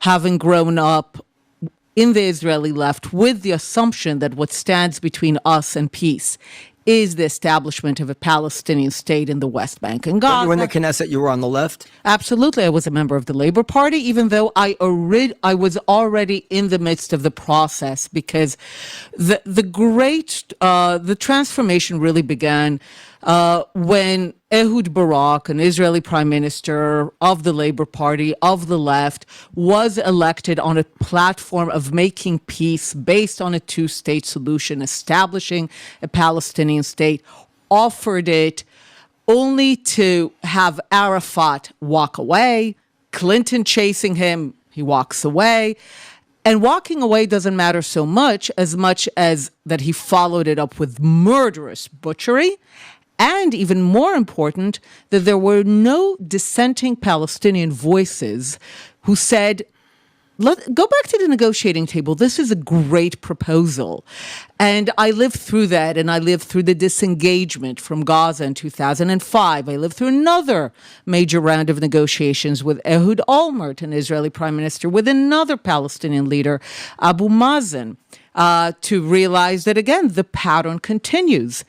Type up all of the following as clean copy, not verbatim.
having grown up in the Israeli left with the assumption that what stands between us and peace is the establishment of a Palestinian state in the West Bank and Gaza. When you were in the Knesset, you were on the left? Absolutely. I was a member of the Labor Party, even though I was already in the midst of the process, because the transformation really began when Ehud Barak, an Israeli prime minister of the Labor Party, of the left, was elected on a platform of making peace based on a two-state solution, establishing a Palestinian state, offered it only to have Arafat walk away, Clinton chasing him, he walks away. And walking away doesn't matter so much as that he followed it up with murderous butchery. And even more important, that there were no dissenting Palestinian voices who said, go back to the negotiating table. This is a great proposal. And I lived through that, and I lived through the disengagement from Gaza in 2005. I lived through another major round of negotiations with Ehud Olmert, an Israeli prime minister, with another Palestinian leader, Abu Mazen, to realize that, again, the pattern continues.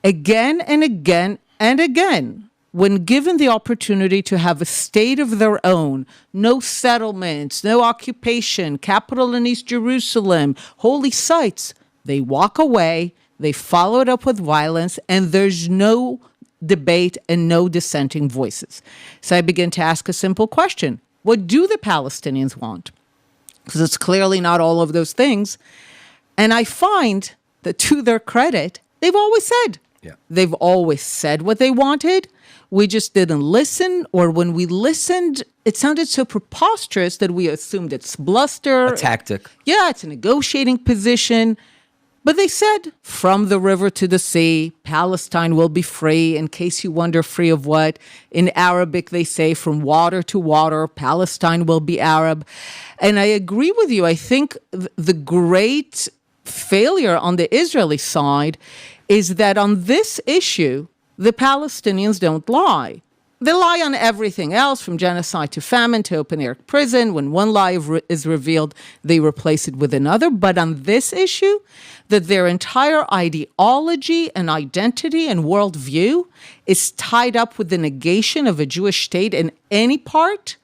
Again and again and again, when given the opportunity to have a state of their own, no settlements, no occupation, capital in East Jerusalem, holy sites, they walk away, they follow it up with violence, and there's no debate and no dissenting voices. So I begin to ask a simple question. What do the Palestinians want? Because it's clearly not all of those things. And I find that, to their credit, they've always said. Yeah. They've always said what they wanted. We just didn't listen, or when we listened, it sounded so preposterous that we assumed it's bluster. A tactic. Yeah, it's a negotiating position. But they said, from the river to the sea, Palestine will be free. In case you wonder, free of what? In Arabic, they say, from water to water, Palestine will be Arab. And I agree with you. I think the great failure on the Israeli side is that on this issue, the Palestinians don't lie. They lie on everything else, from genocide to famine to open-air prison. When one lie is revealed, they replace it with another. But on this issue, that their entire ideology and identity and worldview is tied up with the negation of a Jewish state in any part,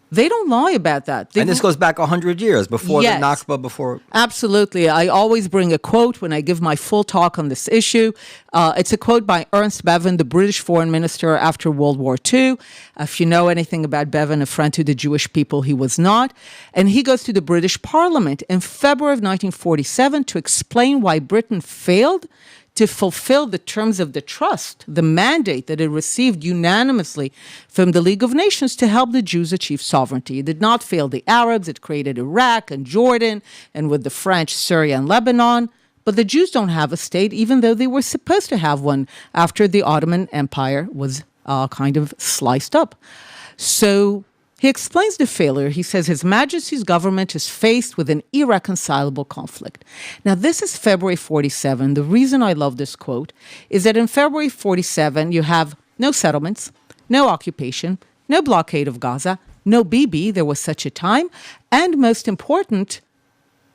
they don't lie about that. And this goes back 100 years before the Nakba, before... Absolutely. I always bring a quote when I give my full talk on this issue. It's a quote by Ernst Bevin, the British foreign minister after World War II. If you know anything about Bevin, a friend to the Jewish people, he was not. And he goes to the British Parliament in February of 1947 to explain why Britain failed to fulfill the terms of the trust, the mandate that it received unanimously from the League of Nations to help the Jews achieve sovereignty. It did not fail the Arabs. It created Iraq and Jordan, and with the French, Syria and Lebanon. But the Jews don't have a state, even though they were supposed to have one after the Ottoman Empire was kind of sliced up. So he explains the failure. He says His Majesty's government is faced with an irreconcilable conflict. Now, this is February 47. The reason I love this quote is that in February 47, you have no settlements, no occupation, no blockade of Gaza, no Bibi, there was such a time, and most important,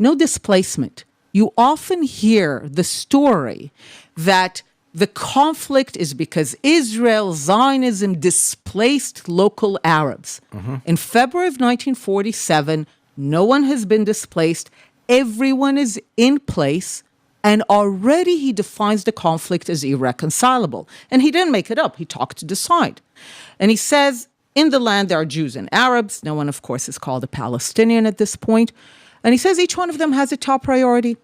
no displacement. You often hear the story that the conflict is because Israel, Zionism, displaced local Arabs. Mm-hmm. In February of 1947, no one has been displaced. Everyone is in place. And already he defines the conflict as irreconcilable. And he didn't make it up. He talked to decide. And he says, in the land there are Jews and Arabs. No one, of course, is called a Palestinian at this point. And he says each one of them has a top priority.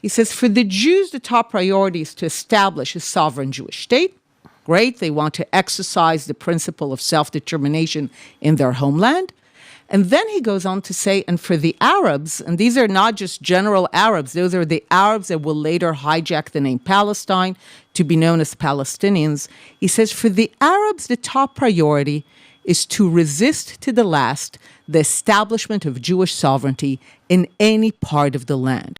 He says, for the Jews, the top priority is to establish a sovereign Jewish state. Great. They want to exercise the principle of self-determination in their homeland. And then he goes on to say, and for the Arabs, and these are not just general Arabs, those are the Arabs that will later hijack the name Palestine to be known as Palestinians. He says, for the Arabs, the top priority is to resist to the last the establishment of Jewish sovereignty in any part of the land.